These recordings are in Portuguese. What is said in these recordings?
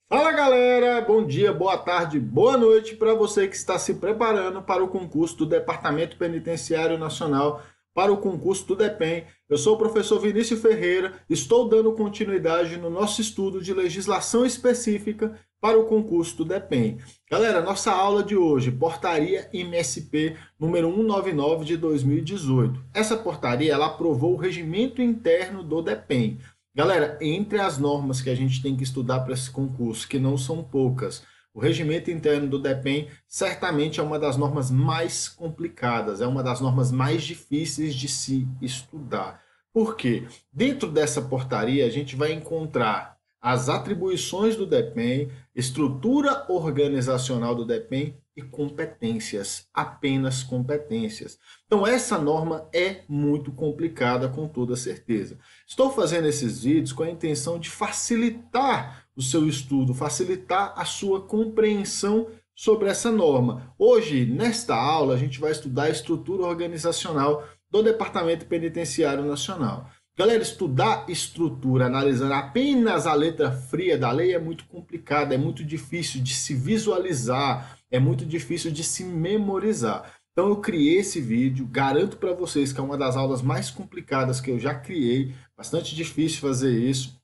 Fala galera, bom dia, boa tarde, boa noite para você que está se preparando para o concurso do Departamento Penitenciário Nacional, para o concurso do DEPEN. Eu sou o professor Vinícius Ferreira, estou dando continuidade no nosso estudo de legislação específica para o concurso do DEPEN. Galera, nossa aula de hoje, Portaria MSP número 199 de 2018. Essa portaria ela aprovou o regimento interno do DEPEN. Galera, entre as normas que a gente tem que estudar para esse concurso, que não são poucas, o regimento interno do DEPEN certamente é uma das normas mais complicadas, é uma das normas mais difíceis de se estudar. Por quê? Dentro dessa portaria a gente vai encontrar as atribuições do DEPEN, estrutura organizacional do DEPEN e competências, apenas competências. Então essa norma é muito complicada com toda certeza. Estou fazendo esses vídeos com a intenção de facilitar o seu estudo, facilitar a sua compreensão sobre essa norma. Hoje, nesta aula, a gente vai estudar a estrutura organizacional do Departamento Penitenciário Nacional. Galera, estudar estrutura analisando apenas a letra fria da lei é muito complicado, é muito difícil de se visualizar, é muito difícil de se memorizar. Então eu criei esse vídeo, garanto para vocês que é uma das aulas mais complicadas que eu já criei, bastante difícil fazer isso.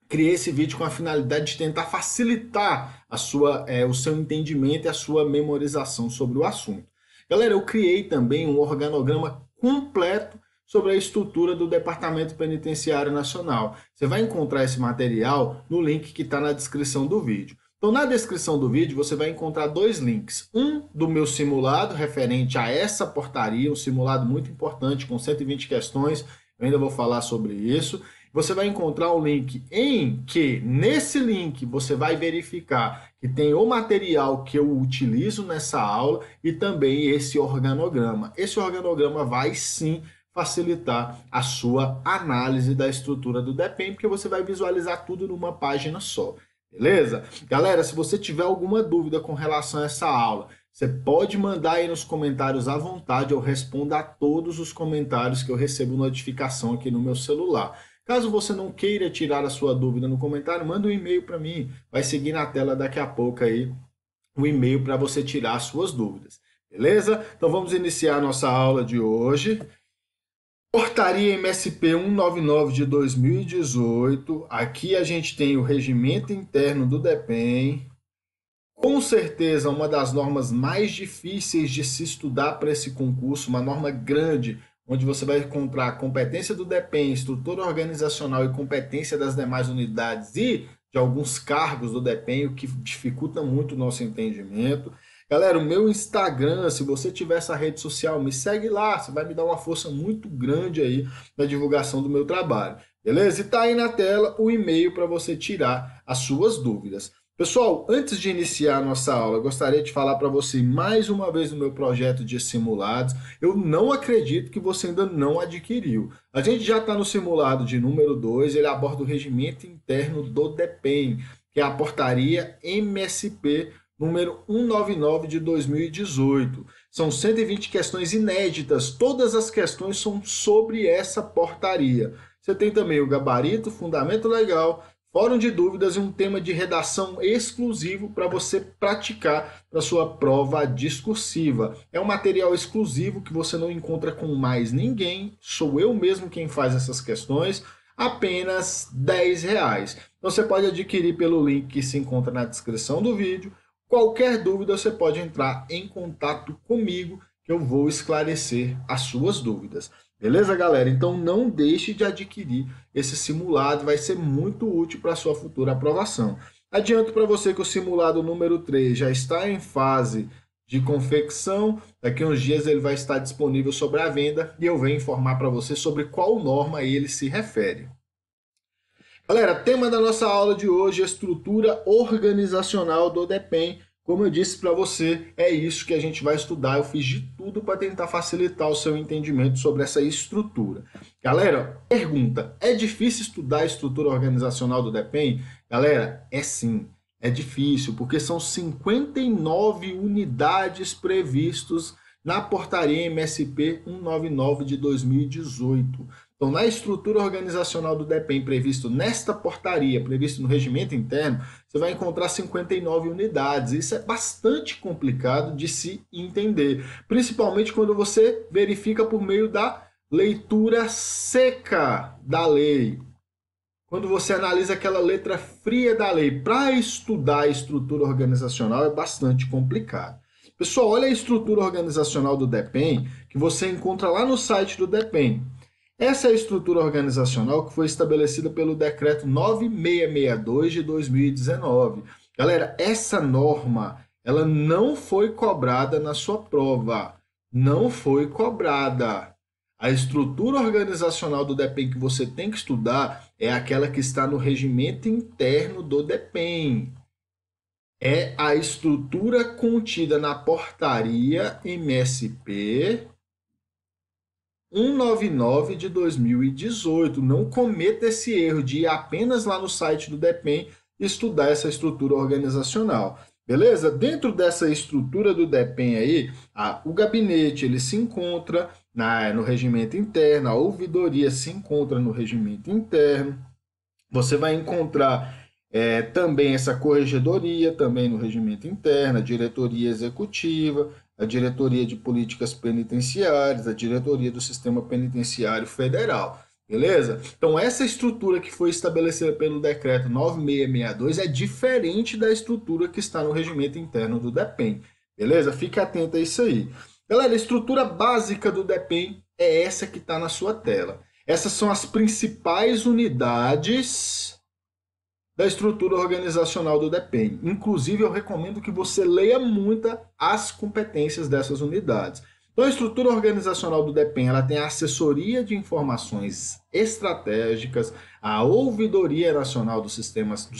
Criei esse vídeo com a finalidade de tentar facilitar o seu entendimento e a sua memorização sobre o assunto. Galera, eu criei também um organograma completo sobre a estrutura do Departamento Penitenciário Nacional. Você vai encontrar esse material no link que está na descrição do vídeo. Então, na descrição do vídeo, você vai encontrar dois links. Um do meu simulado referente a essa portaria, um simulado muito importante com 120 questões. Eu ainda vou falar sobre isso. Você vai encontrar um link em que, nesse link, você vai verificar que tem o material que eu utilizo nessa aula e também esse organograma. Esse organograma vai sim facilitar a sua análise da estrutura do DEPEN, porque você vai visualizar tudo numa página só. Beleza? Galera, se você tiver alguma dúvida com relação a essa aula, você pode mandar aí nos comentários à vontade, eu respondo a todos os comentários que eu recebo notificação aqui no meu celular. Caso você não queira tirar a sua dúvida no comentário, manda um e-mail para mim, vai seguir na tela daqui a pouco aí o e-mail para você tirar as suas dúvidas. Beleza? Então vamos iniciar a nossa aula de hoje. Portaria MSP 199 de 2018, aqui a gente tem o regimento interno do DEPEN, com certeza uma das normas mais difíceis de se estudar para esse concurso, uma norma grande, onde você vai encontrar a competência do DEPEN, estrutura organizacional e competência das demais unidades e de alguns cargos do DEPEN, o que dificulta muito o nosso entendimento. Galera, o meu Instagram, se você tiver essa rede social, me segue lá, você vai me dar uma força muito grande aí na divulgação do meu trabalho, beleza? E tá aí na tela o e-mail para você tirar as suas dúvidas. Pessoal, antes de iniciar a nossa aula, eu gostaria de falar para você mais uma vez do meu projeto de simulados. Eu não acredito que você ainda não adquiriu. A gente já está no simulado de número 2, ele aborda o regimento interno do DEPEN, que é a portaria MSP número 199 de 2018. São 120 questões inéditas, todas as questões são sobre essa portaria. Você tem também o gabarito, fundamento legal, fórum de dúvidas e um tema de redação exclusivo para você praticar para sua prova discursiva. É um material exclusivo que você não encontra com mais ninguém, sou eu mesmo quem faz essas questões, apenas R$10. Então você pode adquirir pelo link que se encontra na descrição do vídeo. Qualquer dúvida você pode entrar em contato comigo que eu vou esclarecer as suas dúvidas. Beleza, galera? Então não deixe de adquirir esse simulado, vai ser muito útil para a sua futura aprovação. Adianto para você que o simulado número 3 já está em fase de confecção, daqui a uns dias ele vai estar disponível sobre a venda e eu venho informar para você sobre qual norma ele se refere. Galera, tema da nossa aula de hoje é estrutura organizacional do DEPEN. Como eu disse para você, é isso que a gente vai estudar. Eu fiz de tudo para tentar facilitar o seu entendimento sobre essa estrutura. Galera, pergunta, é difícil estudar a estrutura organizacional do DEPEN? Galera, é sim, é difícil, porque são 59 unidades previstas na portaria MSP 199 de 2018. Então, na estrutura organizacional do DEPEN previsto nesta portaria, previsto no regimento interno, você vai encontrar 59 unidades. Isso é bastante complicado de se entender, principalmente quando você verifica por meio da leitura seca da lei. Quando você analisa aquela letra fria da lei, para estudar a estrutura organizacional é bastante complicado. Pessoal, olha a estrutura organizacional do DEPEN, que você encontra lá no site do DEPEN. Essa é a estrutura organizacional que foi estabelecida pelo Decreto 9662 de 2019. Galera, essa norma, ela não foi cobrada na sua prova. Não foi cobrada. A estrutura organizacional do DEPEN que você tem que estudar é aquela que está no regimento interno do DEPEN. É a estrutura contida na portaria MSP 199 de 2018. Não cometa esse erro de ir apenas lá no site do DEPEN e estudar essa estrutura organizacional. Beleza? Dentro dessa estrutura do DEPEN aí, o gabinete ele se encontra no regimento interno, a ouvidoria se encontra no regimento interno. Você vai encontrar também essa corregedoria também no regimento interno, a diretoria executiva, a diretoria de políticas penitenciárias, a diretoria do sistema penitenciário federal. Beleza? Então, essa estrutura que foi estabelecida pelo decreto 9662 é diferente da estrutura que está no regimento interno do DEPEN. Beleza? Fique atento a isso aí. Galera, a estrutura básica do DEPEN é essa que está na sua tela. Essas são as principais unidades da estrutura organizacional do DEPEN. Inclusive, eu recomendo que você leia muito as competências dessas unidades. Então, a estrutura organizacional do DEPEN ela tem a assessoria de informações estratégicas, a ouvidoria nacional dos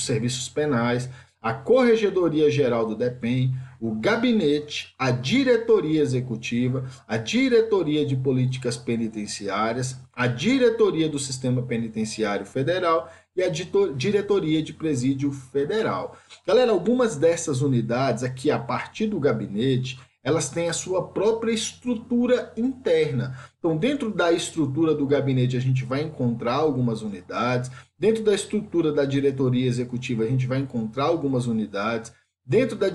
serviços penais, a corregedoria geral do DEPEN, o gabinete, a diretoria executiva, a diretoria de políticas penitenciárias, a diretoria do sistema penitenciário federal e a diretoria de presídio federal. Galera, algumas dessas unidades aqui, a partir do gabinete, elas têm a sua própria estrutura interna. Então, dentro da estrutura do gabinete, a gente vai encontrar algumas unidades. Dentro da estrutura da diretoria executiva, a gente vai encontrar algumas unidades. Dentro da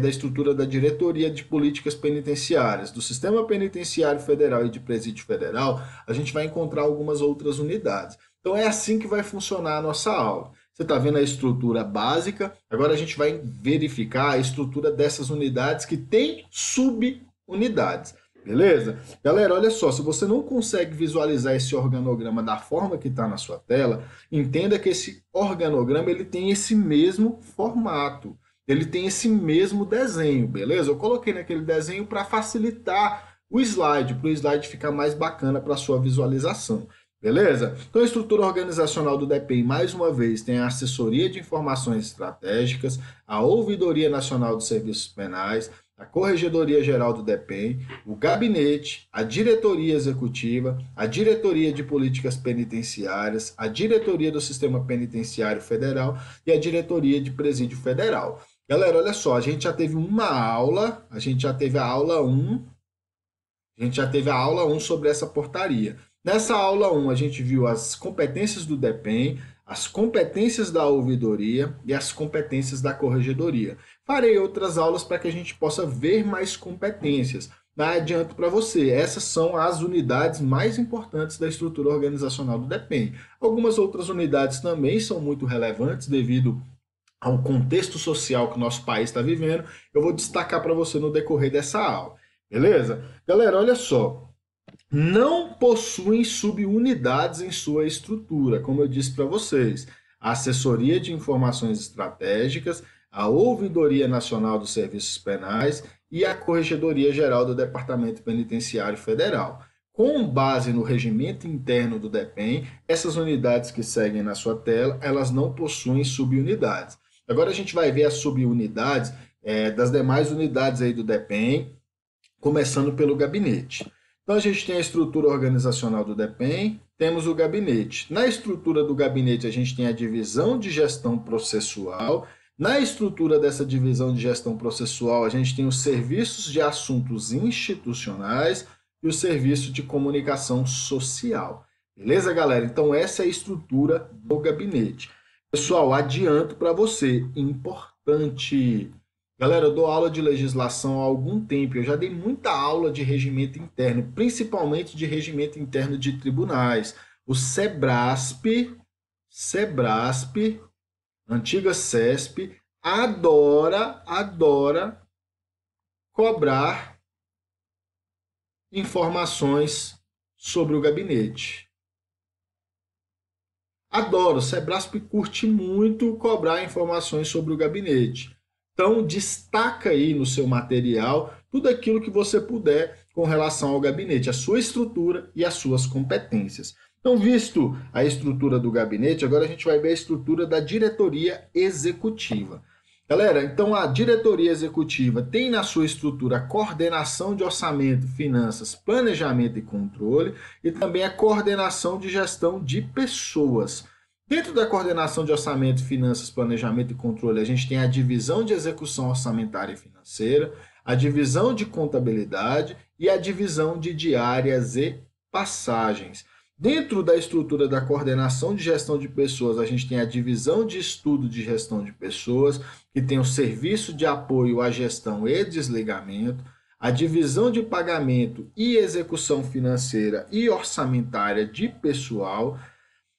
estrutura da diretoria de políticas penitenciárias, do sistema penitenciário federal e de presídio federal, a gente vai encontrar algumas outras unidades. Então, é assim que vai funcionar a nossa aula. Você está vendo a estrutura básica, agora a gente vai verificar a estrutura dessas unidades que tem subunidades, beleza? Galera, olha só, se você não consegue visualizar esse organograma da forma que está na sua tela, entenda que esse organograma ele tem esse mesmo formato, ele tem esse mesmo desenho, beleza? Eu coloquei naquele desenho para facilitar o slide, para o slide ficar mais bacana para a sua visualização. Beleza? Então, a estrutura organizacional do DEPEN, mais uma vez, tem a assessoria de informações estratégicas, a ouvidoria nacional dos serviços penais, a corregedoria geral do DEPEN, o gabinete, a diretoria executiva, a diretoria de políticas penitenciárias, a diretoria do sistema penitenciário federal e a diretoria de presídio federal. Galera, olha só, a gente já teve uma aula, a gente já teve a aula 1 sobre essa portaria. Nessa aula 1, a gente viu as competências do DEPEN, as competências da ouvidoria e as competências da corregedoria. Farei outras aulas para que a gente possa ver mais competências. Mas adianto para você, essas são as unidades mais importantes da estrutura organizacional do DEPEN. Algumas outras unidades também são muito relevantes devido ao contexto social que o nosso país está vivendo. Eu vou destacar para você no decorrer dessa aula. Beleza? Galera, olha só. Não possuem subunidades em sua estrutura, como eu disse para vocês. A assessoria de informações estratégicas, a ouvidoria nacional dos serviços penais e a corregedoria geral do Departamento Penitenciário Federal. Com base no regimento interno do DEPEN, essas unidades que seguem na sua tela, elas não possuem subunidades. Agora a gente vai ver as subunidades das demais unidades aí do DEPEN, começando pelo gabinete. Então, a gente tem a estrutura organizacional do DEPEN, temos o gabinete. Na estrutura do gabinete, a gente tem a divisão de gestão processual. Na estrutura dessa divisão de gestão processual, a gente tem os serviços de assuntos institucionais e o serviço de comunicação social. Beleza, galera? Então essa é a estrutura do gabinete. Pessoal, adianto para você, importante. Galera, eu dou aula de legislação há algum tempo. Eu já dei muita aula de regimento interno, principalmente de regimento interno de tribunais. O Sebrasp, antiga CESP, adora cobrar informações sobre o gabinete. Adoro, o Sebrasp curte muito cobrar informações sobre o gabinete. Então, destaca aí no seu material tudo aquilo que você puder com relação ao gabinete, a sua estrutura e as suas competências. Então, visto a estrutura do gabinete, agora a gente vai ver a estrutura da diretoria executiva. Galera, então a diretoria executiva tem na sua estrutura a coordenação de orçamento, finanças, planejamento e controle e também a coordenação de gestão de pessoas. Dentro da coordenação de orçamento, finanças, planejamento e controle, a gente tem a divisão de execução orçamentária e financeira, a divisão de contabilidade e a divisão de diárias e passagens. Dentro da estrutura da coordenação de gestão de pessoas, a gente tem a divisão de estudo de gestão de pessoas, que tem o serviço de apoio à gestão e desligamento, a divisão de pagamento e execução financeira e orçamentária de pessoal.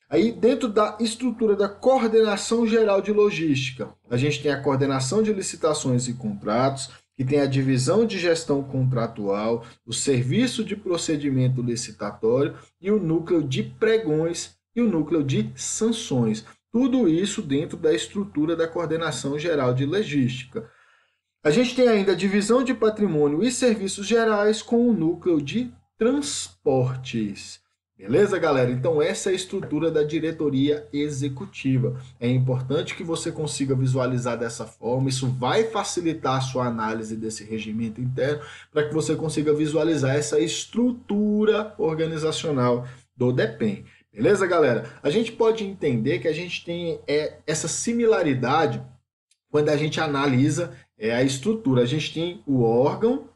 Aí, dentro da estrutura da coordenação geral de logística, a gente tem a coordenação de licitações e contratos, que tem a divisão de gestão contratual, o serviço de procedimento licitatório e o núcleo de pregões e o núcleo de sanções. Tudo isso dentro da estrutura da coordenação geral de logística. A gente tem ainda a divisão de patrimônio e serviços gerais com o núcleo de transportes. Beleza, galera? Então essa é a estrutura da diretoria executiva. É importante que você consiga visualizar dessa forma. Isso vai facilitar a sua análise desse regimento interno para que você consiga visualizar essa estrutura organizacional do DEPEN. Beleza, galera? A gente pode entender que a gente tem essa similaridade quando a gente analisa a estrutura. A gente tem o órgão,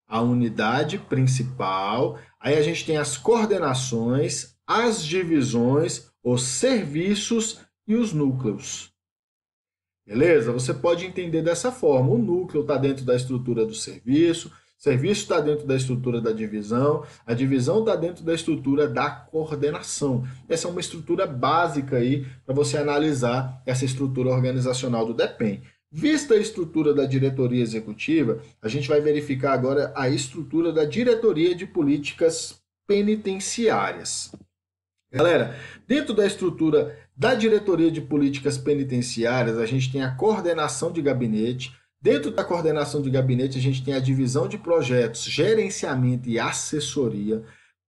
a unidade principal, aí a gente tem as coordenações, as divisões, os serviços e os núcleos. Beleza? Você pode entender dessa forma. O núcleo está dentro da estrutura do serviço, o serviço está dentro da estrutura da divisão, a divisão está dentro da estrutura da coordenação. Essa é uma estrutura básica aí para você analisar essa estrutura organizacional do DEPEN. Vista a estrutura da diretoria executiva, a gente vai verificar agora a estrutura da diretoria de políticas penitenciárias. Galera, dentro da estrutura da diretoria de políticas penitenciárias, a gente tem a coordenação de gabinete. Dentro da coordenação de gabinete, a gente tem a divisão de projetos, gerenciamento e assessoria,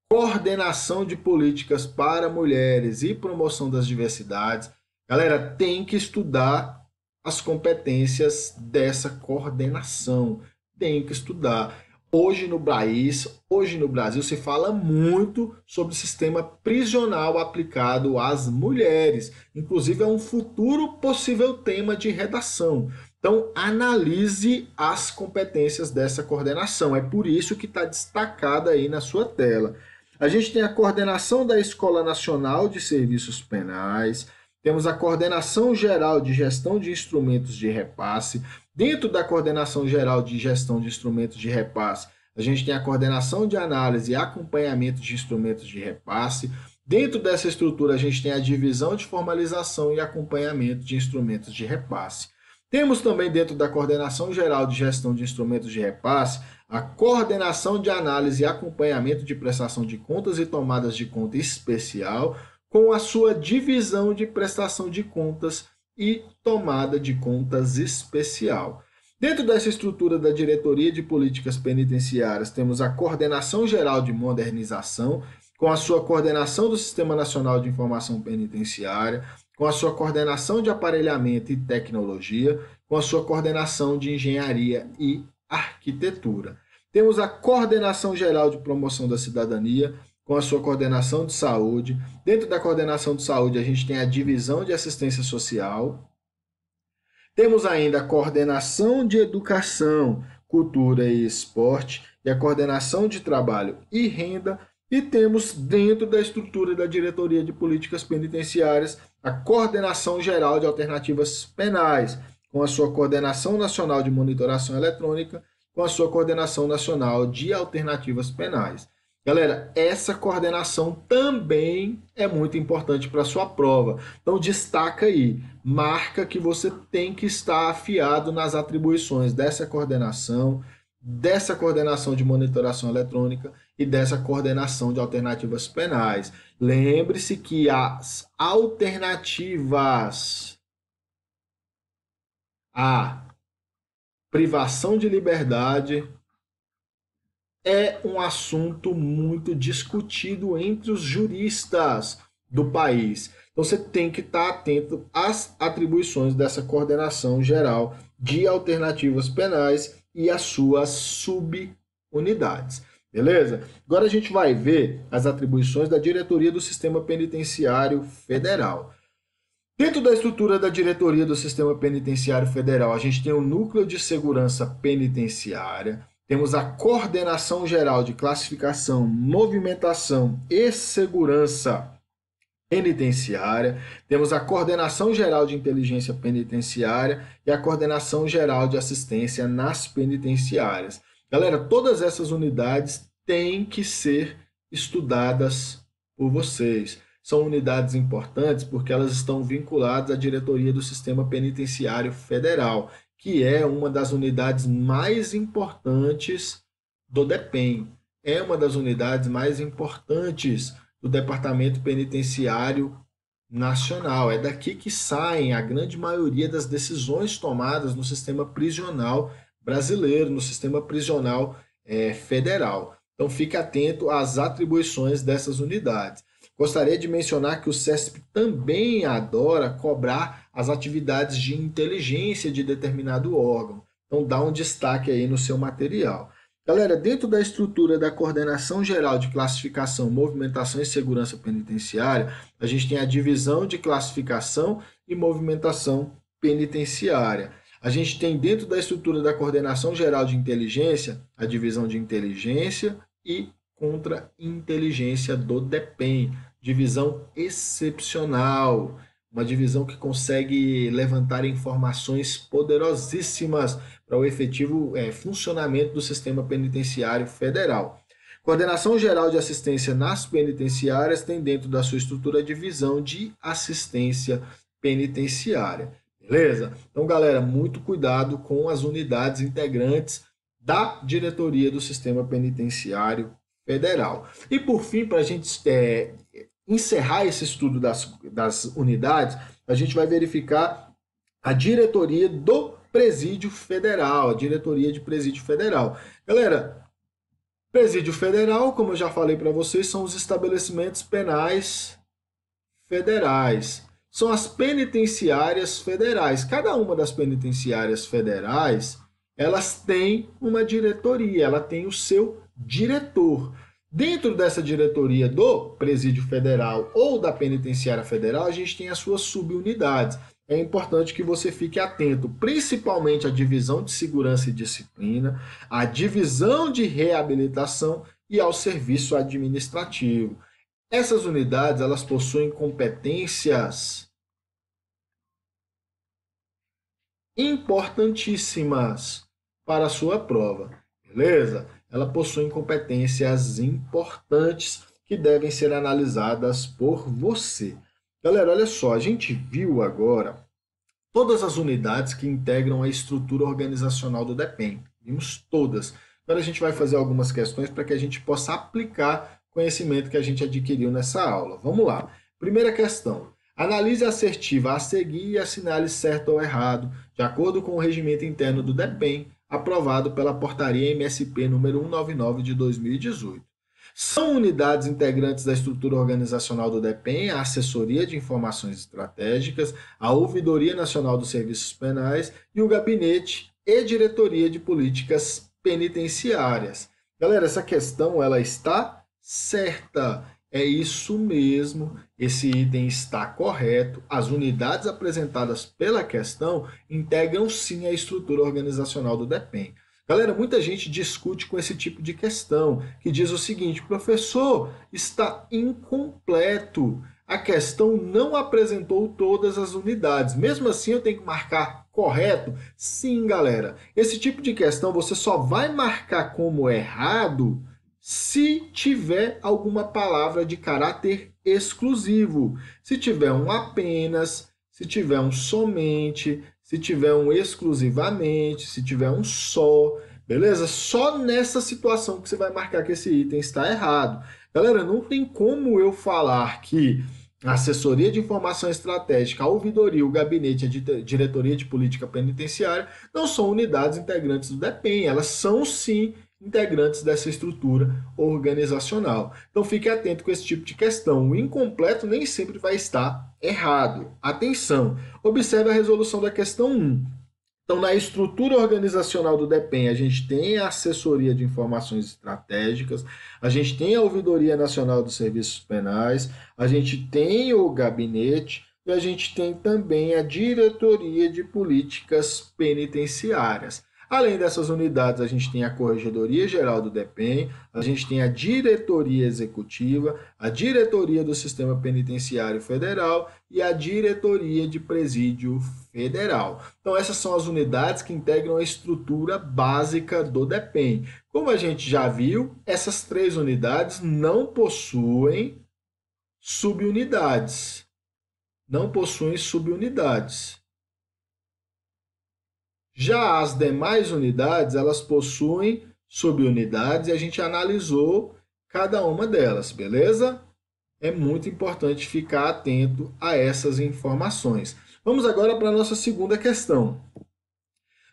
coordenação de políticas para mulheres e promoção das diversidades. Galera, tem que estudar as competências dessa coordenação. Tem que estudar. Hoje no Brasil, se fala muito sobre o sistema prisional aplicado às mulheres. Inclusive, é um futuro possível tema de redação. Então, analise as competências dessa coordenação. É por isso que está destacada aí na sua tela. A gente tem a coordenação da Escola Nacional de Serviços Penais. Temos a coordenação geral de gestão de instrumentos de repasse. Dentro da coordenação geral de gestão de instrumentos de repasse, a gente tem a coordenação de análise e acompanhamento de instrumentos de repasse. Dentro dessa estrutura, a gente tem a divisão de formalização e acompanhamento de instrumentos de repasse. Temos também dentro da coordenação geral de gestão de instrumentos de repasse, a coordenação de análise e acompanhamento de prestação de contas e tomadas de conta especial, com a sua divisão de prestação de contas e tomada de contas especial. Dentro dessa estrutura da Diretoria de Políticas Penitenciárias, temos a Coordenação Geral de Modernização, com a sua coordenação do Sistema Nacional de Informação Penitenciária, com a sua coordenação de aparelhamento e tecnologia, com a sua coordenação de engenharia e arquitetura. Temos a Coordenação Geral de Promoção da Cidadania, com a sua coordenação de saúde. Dentro da coordenação de saúde, a gente tem a divisão de assistência social. Temos ainda a coordenação de educação, cultura e esporte, e a coordenação de trabalho e renda. E temos dentro da estrutura da Diretoria de Políticas Penitenciárias a Coordenação Geral de Alternativas Penais, com a sua Coordenação Nacional de Monitoração Eletrônica, com a sua Coordenação Nacional de Alternativas Penais. Galera, essa coordenação também é muito importante para a sua prova. Então destaca aí, marca que você tem que estar afiado nas atribuições dessa coordenação de monitoração eletrônica e dessa coordenação de alternativas penais. Lembre-se que as alternativas à privação de liberdade é um assunto muito discutido entre os juristas do país. Então você tem que estar atento às atribuições dessa coordenação geral de alternativas penais e as suas subunidades. Beleza? Agora a gente vai ver as atribuições da Diretoria do Sistema Penitenciário Federal. Dentro da estrutura da Diretoria do Sistema Penitenciário Federal, a gente tem o Núcleo de Segurança Penitenciária, temos a Coordenação Geral de Classificação, Movimentação e Segurança Penitenciária, temos a Coordenação Geral de Inteligência Penitenciária e a Coordenação Geral de Assistência nas Penitenciárias. Galera, todas essas unidades têm que ser estudadas por vocês. São unidades importantes porque elas estão vinculadas à Diretoria do Sistema Penitenciário Federal, que é uma das unidades mais importantes do DEPEN. É uma das unidades mais importantes do Departamento Penitenciário Nacional. É daqui que saem a grande maioria das decisões tomadas no sistema prisional brasileiro, no sistema prisional federal. Então fique atento às atribuições dessas unidades. Gostaria de mencionar que o CESP também adora cobrar as atividades de inteligência de determinado órgão. Então dá um destaque aí no seu material. Galera, dentro da estrutura da Coordenação Geral de Classificação, Movimentação e Segurança Penitenciária, a gente tem a Divisão de Classificação e Movimentação Penitenciária. A gente tem dentro da estrutura da Coordenação Geral de Inteligência, a Divisão de Inteligência e Contra-Inteligência do DEPEN. Divisão excepcional, uma divisão que consegue levantar informações poderosíssimas para o efetivo funcionamento do sistema penitenciário federal. Coordenação Geral de Assistência nas Penitenciárias tem dentro da sua estrutura a divisão de assistência penitenciária. Beleza? Então, galera, muito cuidado com as unidades integrantes da diretoria do sistema penitenciário federal. E por fim, para a gente encerrar esse estudo das unidades, a gente vai verificar a diretoria do Presídio Federal, a diretoria de Presídio Federal. Galera, Presídio Federal, como eu já falei para vocês, são os estabelecimentos penais federais. São as penitenciárias federais. Cada uma das penitenciárias federais, elas têm uma diretoria, ela tem o seu diretor. Dentro dessa diretoria do Presídio Federal ou da Penitenciária Federal, a gente tem as suas subunidades. É importante que você fique atento, principalmente à divisão de segurança e disciplina, à divisão de reabilitação e ao serviço administrativo. Essas unidades, elas possuem competências importantíssimas para a sua prova, beleza? Elas possuem competências importantes que devem ser analisadas por você. Galera, olha só, a gente viu agora todas as unidades que integram a estrutura organizacional do DEPEN. Vimos todas. Agora a gente vai fazer algumas questões para que a gente possa aplicar o conhecimento que a gente adquiriu nessa aula. Vamos lá. Primeira questão. Analise a assertiva a seguir e assinale certo ou errado, de acordo com o regimento interno do DEPEN, aprovado pela Portaria MSP número 199 de 2018. São unidades integrantes da estrutura organizacional do DEPEN, a Assessoria de Informações Estratégicas, a Ouvidoria Nacional dos Serviços Penais e o Gabinete e Diretoria de Políticas Penitenciárias. Galera, essa questão ela está certa. É isso mesmo, esse item está correto. As unidades apresentadas pela questão integram sim a estrutura organizacional do DEPEN. Galera, muita gente discute com esse tipo de questão, que diz o seguinte: professor, está incompleto. A questão não apresentou todas as unidades. Mesmo assim, eu tenho que marcar correto? Sim, galera. Esse tipo de questão você só vai marcar como errado se tiver alguma palavra de caráter exclusivo. Se tiver um apenas, se tiver um somente, se tiver um exclusivamente, se tiver um só, beleza? Só nessa situação que você vai marcar que esse item está errado. Galera, não tem como eu falar que a assessoria de informação estratégica, a ouvidoria, o gabinete, a diretoria de política penitenciária não são unidades integrantes do DEPEN, elas são sim integrantes dessa estrutura organizacional. Então fique atento com esse tipo de questão. O incompleto nem sempre vai estar errado. Atenção, observe a resolução da questão 1. Então, na estrutura organizacional do DEPEN, a gente tem a assessoria de informações estratégicas, a gente tem a Ouvidoria Nacional dos Serviços Penais, a gente tem o gabinete e a gente tem também a Diretoria de Políticas Penitenciárias. Além dessas unidades, a gente tem a Corregedoria Geral do DEPEN, a gente tem a Diretoria Executiva, a Diretoria do Sistema Penitenciário Federal e a Diretoria de Presídio Federal. Então, essas são as unidades que integram a estrutura básica do DEPEN. Como a gente já viu, essas três unidades não possuem subunidades. Não possuem subunidades. Já as demais unidades, elas possuem subunidades e a gente analisou cada uma delas, beleza? É muito importante ficar atento a essas informações. Vamos agora para a nossa segunda questão.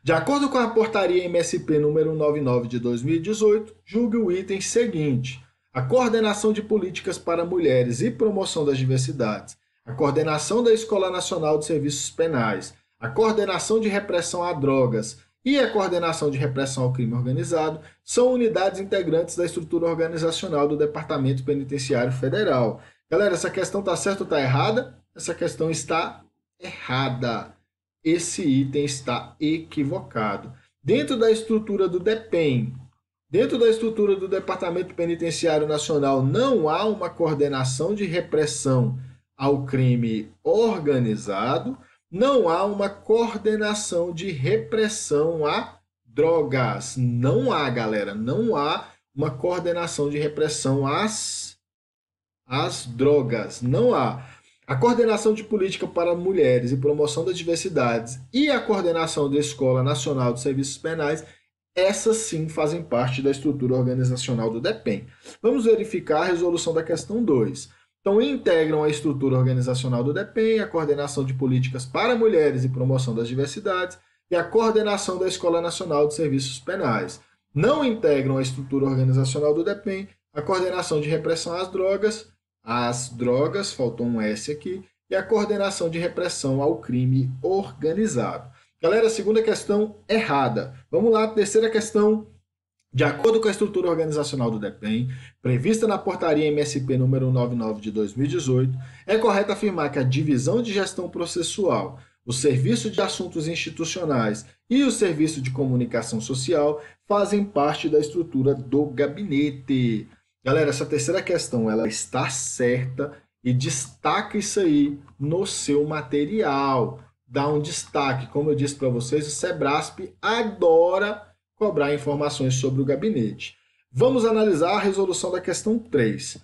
De acordo com a portaria MSP número 199 de 2018, julgue o item seguinte: a coordenação de políticas para mulheres e promoção das diversidades, a coordenação da Escola Nacional de Serviços Penais, a coordenação de repressão a drogas e a coordenação de repressão ao crime organizado são unidades integrantes da estrutura organizacional do Departamento Penitenciário Federal. Galera, essa questão está certa ou está errada? Essa questão está errada. Esse item está equivocado. Dentro da estrutura do DEPEN, dentro da estrutura do Departamento Penitenciário Nacional, não há uma coordenação de repressão ao crime organizado, não há uma coordenação de repressão a drogas. Não há, galera, não há uma coordenação de repressão às drogas. Não há. A coordenação de política para mulheres e promoção das diversidades e a coordenação da Escola Nacional de Serviços Penais, essas sim fazem parte da estrutura organizacional do DEPEN. Vamos verificar a resolução da questão 2. Então, integram a estrutura organizacional do DEPEN, a coordenação de políticas para mulheres e promoção das diversidades e a coordenação da Escola Nacional de Serviços Penais. Não integram a estrutura organizacional do DEPEN, a coordenação de repressão às drogas, faltou um S aqui, e a coordenação de repressão ao crime organizado. Galera, segunda questão errada. Vamos lá, terceira questão. De acordo com a estrutura organizacional do DEPEN, prevista na portaria MSP número 199 de 2018, é correto afirmar que a divisão de gestão processual, o serviço de assuntos institucionais e o serviço de comunicação social fazem parte da estrutura do gabinete. Galera, essa terceira questão ela está certa e destaca isso aí no seu material. Dá um destaque, como eu disse para vocês, o Sebrasp adora cobrar informações sobre o gabinete. Vamos analisar a resolução da questão 3.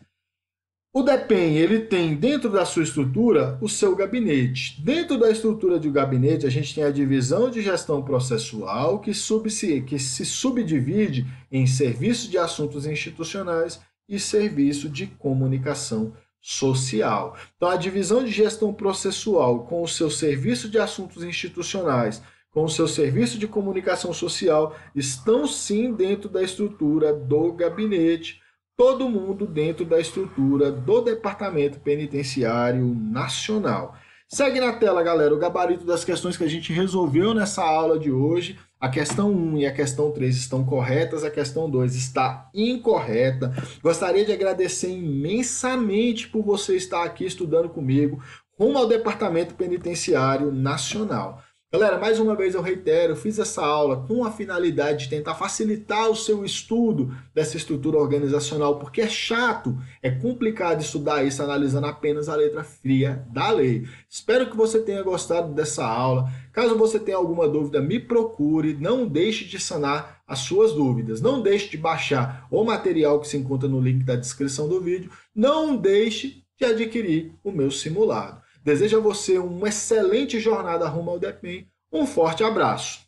O DEPEN, ele tem dentro da sua estrutura o seu gabinete. Dentro da estrutura do gabinete, a gente tem a divisão de gestão processual, que se subdivide em serviço de assuntos institucionais e serviço de comunicação social. Então, a divisão de gestão processual com o seu serviço de assuntos institucionais, com o seu serviço de comunicação social, estão sim dentro da estrutura do gabinete, todo mundo dentro da estrutura do Departamento Penitenciário Nacional. Segue na tela, galera, o gabarito das questões que a gente resolveu nessa aula de hoje. A questão 1 e a questão 3 estão corretas, a questão 2 está incorreta. Gostaria de agradecer imensamente por você estar aqui estudando comigo, rumo ao Departamento Penitenciário Nacional. Galera, mais uma vez eu reitero, fiz essa aula com a finalidade de tentar facilitar o seu estudo dessa estrutura organizacional, porque é chato, é complicado estudar isso analisando apenas a letra fria da lei. Espero que você tenha gostado dessa aula. Caso você tenha alguma dúvida, me procure, não deixe de sanar as suas dúvidas. Não deixe de baixar o material que se encontra no link da descrição do vídeo. Não deixe de adquirir o meu simulado. Desejo a você uma excelente jornada rumo ao DEPEN. Um forte abraço.